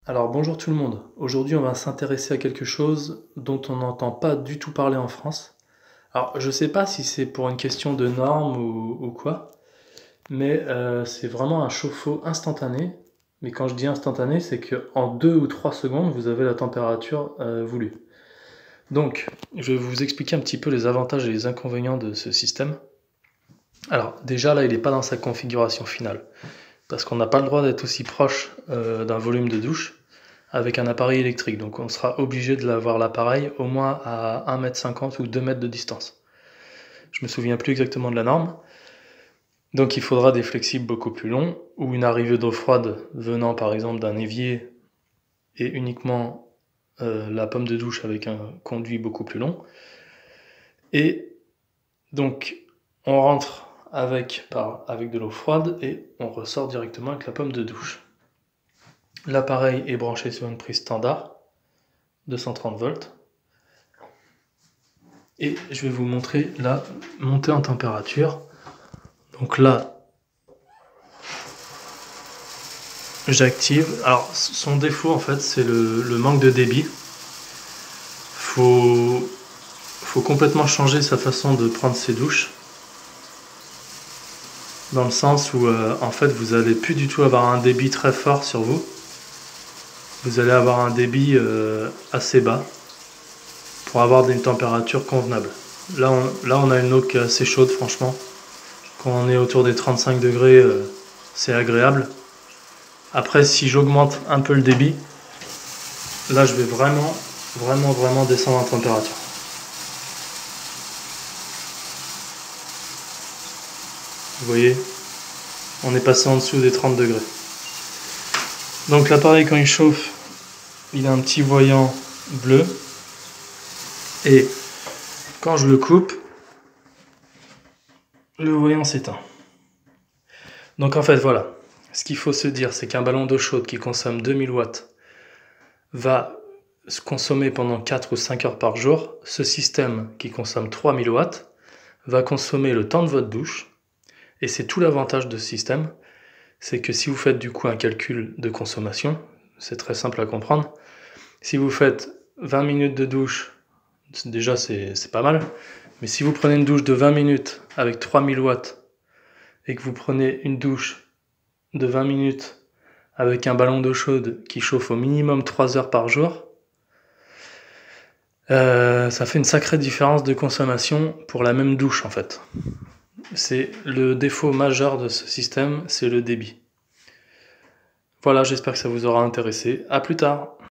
Alors bonjour tout le monde, aujourd'hui on va s'intéresser à quelque chose dont on n'entend pas du tout parler en France. Alors je sais pas si c'est pour une question de normes ou quoi, mais c'est vraiment un chauffe-eau instantané. Mais quand je dis instantané, c'est qu'en 2 ou 3 secondes, vous avez la température voulue. Donc je vais vous expliquer un petit peu les avantages et les inconvénients de ce système. Alors déjà là il n'est pas dans sa configuration finale, parce qu'on n'a pas le droit d'être aussi proche d'un volume de douche avec un appareil électrique. Donc on sera obligé de l'avoir l'appareil au moins à 1,50 m ou 2 mètres de distance. Je me souviens plus exactement de la norme. Donc il faudra des flexibles beaucoup plus longs, ou une arrivée d'eau froide venant par exemple d'un évier et uniquement la pomme de douche avec un conduit beaucoup plus long. Et donc on rentre avec de l'eau froide et on ressort directement avec la pomme de douche. L'appareil est branché sur une prise standard, 230 volts. Et je vais vous montrer la montée en température. Donc là, j'active. Alors son défaut en fait, c'est le manque de débit. Faut complètement changer sa façon de prendre ses douches. Dans le sens où en fait vous allez plus du tout avoir un débit très fort sur vous. Vous allez avoir un débit assez bas pour avoir une température convenable. Là on a une eau qui est assez chaude franchement. Quand on est autour des 35 degrés, c'est agréable. Après, si j'augmente un peu le débit, là je vais vraiment descendre en température. Vous voyez, on est passé en dessous des 30 degrés. Donc l'appareil quand il chauffe, il a un petit voyant bleu. Et quand je le coupe, le voyant s'éteint. Donc en fait voilà, ce qu'il faut se dire, c'est qu'un ballon d'eau chaude qui consomme 2000 watts va se consommer pendant 4 ou 5 heures par jour. Ce système qui consomme 3000 watts va consommer le temps de votre douche. Et c'est tout l'avantage de ce système, c'est que si vous faites du coup un calcul de consommation, c'est très simple à comprendre. Si vous faites 20 minutes de douche, déjà c'est pas mal, mais si vous prenez une douche de 20 minutes avec 3000 watts et que vous prenez une douche de 20 minutes avec un ballon d'eau chaude qui chauffe au minimum 3 heures par jour, ça fait une sacrée différence de consommation pour la même douche en fait. C'est le défaut majeur de ce système, c'est le débit. Voilà, j'espère que ça vous aura intéressé. À plus tard.